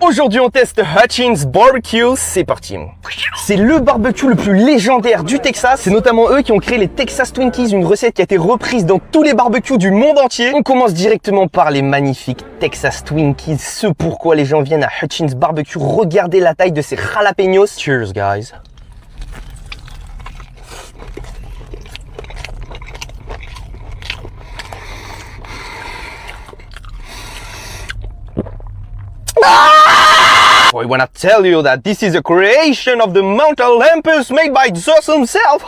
Aujourd'hui on teste Hutchins Barbecue, c'est parti. C'est le barbecue le plus légendaire du Texas. C'est notamment eux qui ont créé les Texas Twinkies, une recette qui a été reprise dans tous les barbecues du monde entier. On commence directement par les magnifiques Texas Twinkies, ce pourquoi les gens viennent à Hutchins Barbecue. Regardez la taille de ces jalapenos. Cheers guys. Boy, when I tell you that this is a creation of the Mount Olympus made by Zeus himself.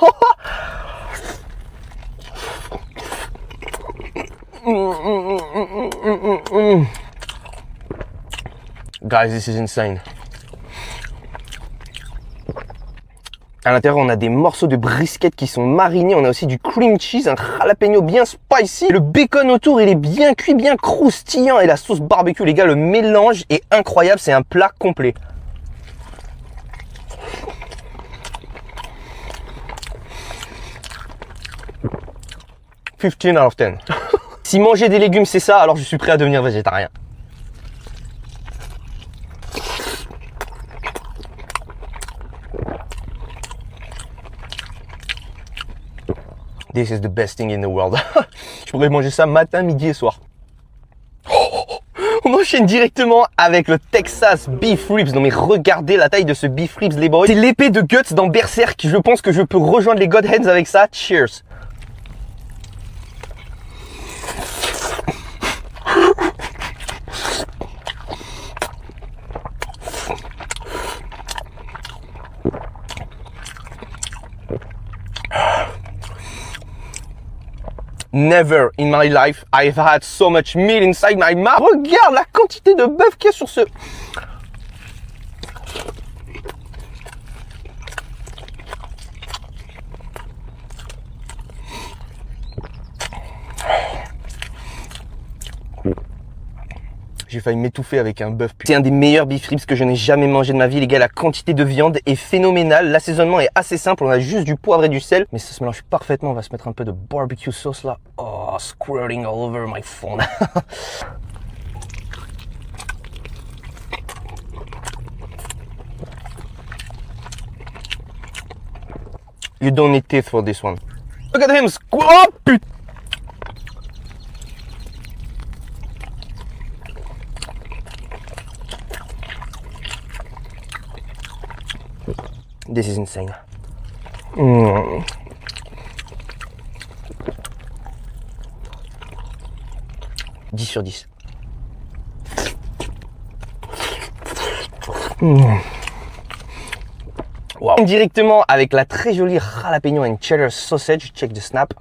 Guys, this is insane. À l'intérieur, on a des morceaux de brisket qui sont marinés. On a aussi du cream cheese, un jalapeno bien spicy. Le bacon autour, il est bien cuit, bien croustillant. Et la sauce barbecue, les gars, le mélange est incroyable. C'est un plat complet. « 15 out of 10. » Si manger des légumes, c'est ça, alors je suis prêt à devenir végétarien. This is the best thing in the world. Je pourrais manger ça matin, midi et soir. On enchaîne directement avec le Texas Beef Ribs. Non mais regardez la taille de ce Beef Ribs les boys. C'est l'épée de Guts dans Berserk. Je pense que je peux rejoindre les God Hands avec ça. Cheers. Never in my life I've had so much meat inside my mouth. Regarde la quantité de bœuf qu'il y a sur ce... J'ai failli m'étouffer avec un bœuf. C'est un des meilleurs beef ribs que je n'ai jamais mangé de ma vie, les gars. La quantité de viande est phénoménale. L'assaisonnement est assez simple. On a juste du poivre et du sel. Mais ça se mélange parfaitement. On va se mettre un peu de barbecue sauce là. Oh, squirting all over my phone. You don't need teeth for this one. Look at him. Oh, putain. This is insane. 10 sur 10. Wow. Directement avec la très jolie jalapeno and cheddar sausage. Check the snap.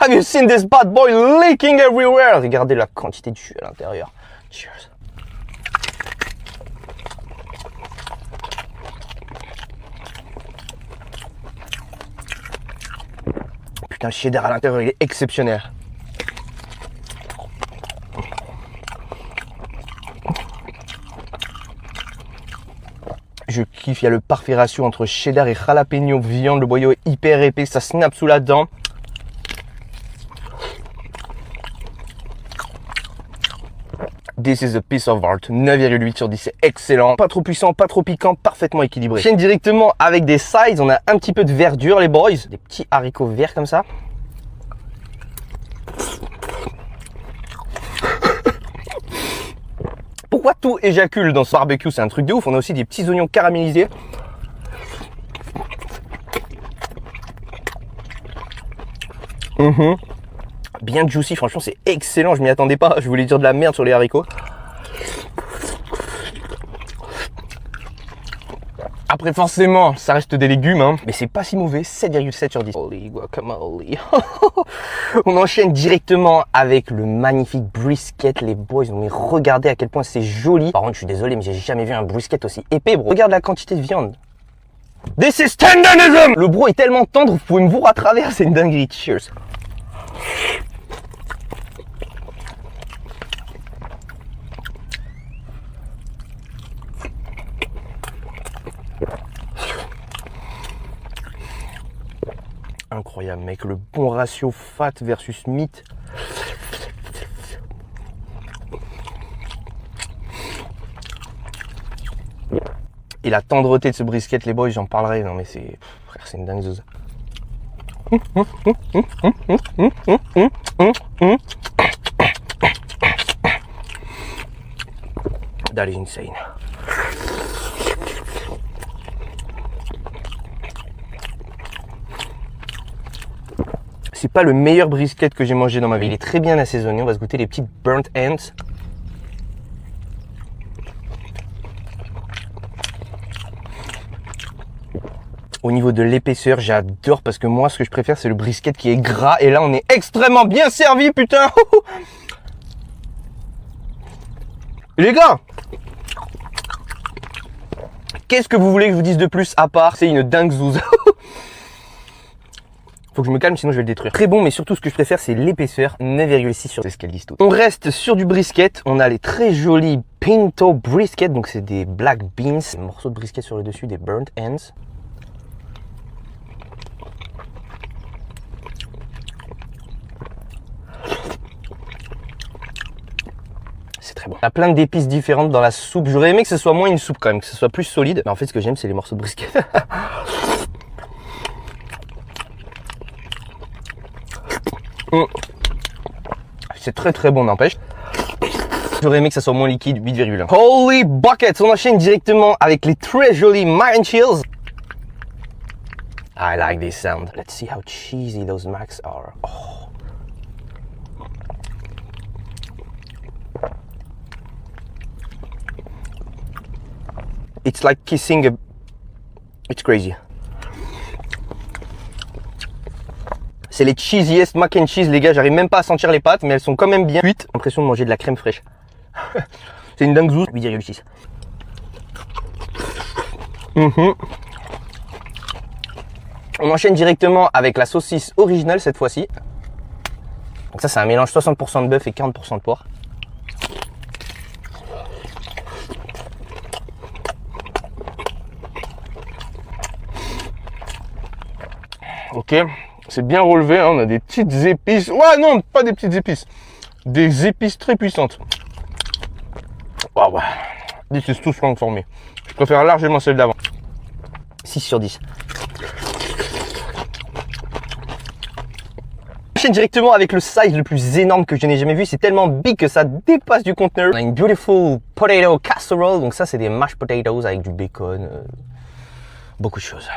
Have you seen this bad boy leaking everywhere? Regardez la quantité de jus à l'intérieur. Cheers. Putain, le cheddar à l'intérieur, il est exceptionnel. Je kiffe, il y a le parfait ratio entre cheddar et jalapeno, viande, le boyau est hyper épais, ça snap sous la dent. This is a piece of art. 9,8 sur 10, c'est excellent. Pas trop puissant, pas trop piquant, parfaitement équilibré. J'enchaîne directement avec des sides. On a un petit peu de verdure, les boys. Des petits haricots verts comme ça. Pourquoi tout éjacule dans ce barbecue? C'est un truc de ouf. On a aussi des petits oignons caramélisés. Bien juicy, franchement c'est excellent, je m'y attendais pas, je voulais dire de la merde sur les haricots. Après forcément, ça reste des légumes, hein, mais c'est pas si mauvais, 7,7 sur 10. Holy guacamole. On enchaîne directement avec le magnifique brisket, les boys. Mais regardez à quel point c'est joli. Par contre, je suis désolé, mais j'ai jamais vu un brisket aussi épais, bro. Regarde la quantité de viande. This is tenderism. Le bro est tellement tendre, vous pouvez me voir à travers, c'est une dinguerie. Cheers. Incroyable mec, le bon ratio fat versus meat. Et la tendreté de ce brisket, les boys, j'en parlerai. Non mais c'est... Frère, c'est une dingue zouze. That is insane. C'est pas le meilleur brisket que j'ai mangé dans ma vie. Il est très bien assaisonné. On va se goûter les petites burnt ends. Au niveau de l'épaisseur, j'adore parce que moi, ce que je préfère, c'est le brisket qui est gras. Et là, on est extrêmement bien servi, putain. Les gars, qu'est-ce que vous voulez que je vous dise de plus à part c'est une dingue zouze. Faut que je me calme, sinon je vais le détruire. Très bon, mais surtout ce que je préfère, c'est l'épaisseur. 9,6 sur ce qu'elles disent toutes. On reste sur du brisket. On a les très jolis pinto brisket. Donc c'est des black beans. Un morceau de brisket sur le dessus, des burnt ends. C'est très bon. Il y a plein d'épices différentes dans la soupe. J'aurais aimé que ce soit moins une soupe quand même, que ce soit plus solide. Mais en fait, ce que j'aime, c'est les morceaux de brisket. C'est très très bon, n'empêche. J'aurais aimé que ça soit moins liquide, 8,1. Holy buckets! On enchaîne directement avec les très jolis mac and cheese. I like this sound. Let's see how cheesy those macs are. Oh. It's like kissing a... It's crazy. C'est les cheesiest mac and cheese, les gars. J'arrive même pas à sentir les pâtes, mais elles sont quand même bien cuites. J'ai l'impression de manger de la crème fraîche. C'est une dingue zouze. 8,6. On enchaîne directement avec la saucisse originale cette fois-ci. Donc ça, c'est un mélange 60% de bœuf et 40% de porc. Ok, c'est bien relevé, hein, on a des petites épices. Ouais, non, pas des petites épices. Des épices très puissantes. Waouh, this is too strong for me. Je préfère largement celle d'avant. 6 sur 10. On enchaîne directement avec le size le plus énorme que je n'ai jamais vu. C'est tellement big que ça dépasse du conteneur. On a une beautiful potato casserole. Donc ça, c'est des mashed potatoes avec du bacon. Beaucoup de choses.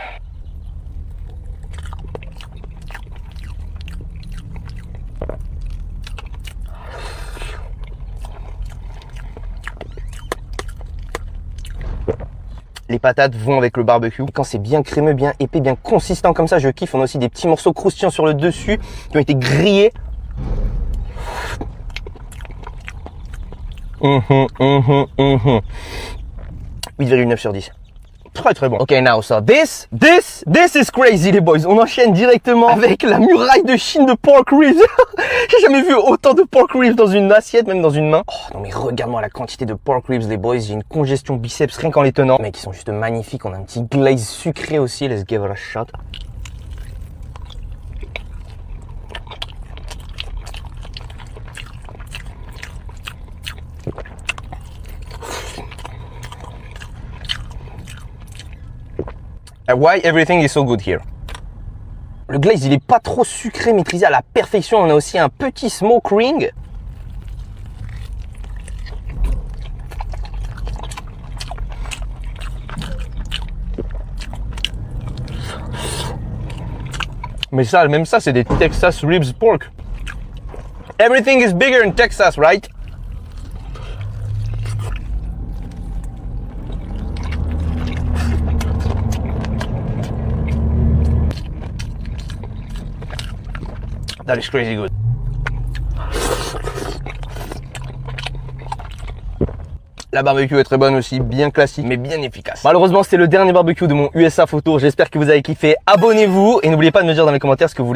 Les patates vont avec le barbecue. Et quand c'est bien crémeux, bien épais, bien consistant comme ça, je kiffe. On a aussi des petits morceaux croustillants sur le dessus qui ont été grillés. 8,9 sur 10. Très très bon. Ok, now, so this is crazy, les boys. On enchaîne directement avec la muraille de Chine de pork ribs. J'ai jamais vu autant de pork ribs dans une assiette, même dans une main. Oh non mais regarde-moi la quantité de pork ribs, les boys. J'ai une congestion biceps rien qu'en les tenant. Mais qui sont juste magnifiques. On a un petit glaze sucré aussi. Let's give it a shot. Why everything is so good here. Le glaze, il est pas trop sucré, maîtrisé à la perfection. On a aussi un petit smoke ring. Mais ça, même ça, c'est des Texas ribs pork. Everything is bigger in Texas, right? That is crazy good. La barbecue est très bonne aussi, bien classique, mais bien efficace. Malheureusement, c'était le dernier barbecue de mon USA Photo. J'espère que vous avez kiffé. Abonnez-vous et n'oubliez pas de me dire dans les commentaires ce que vous voulez.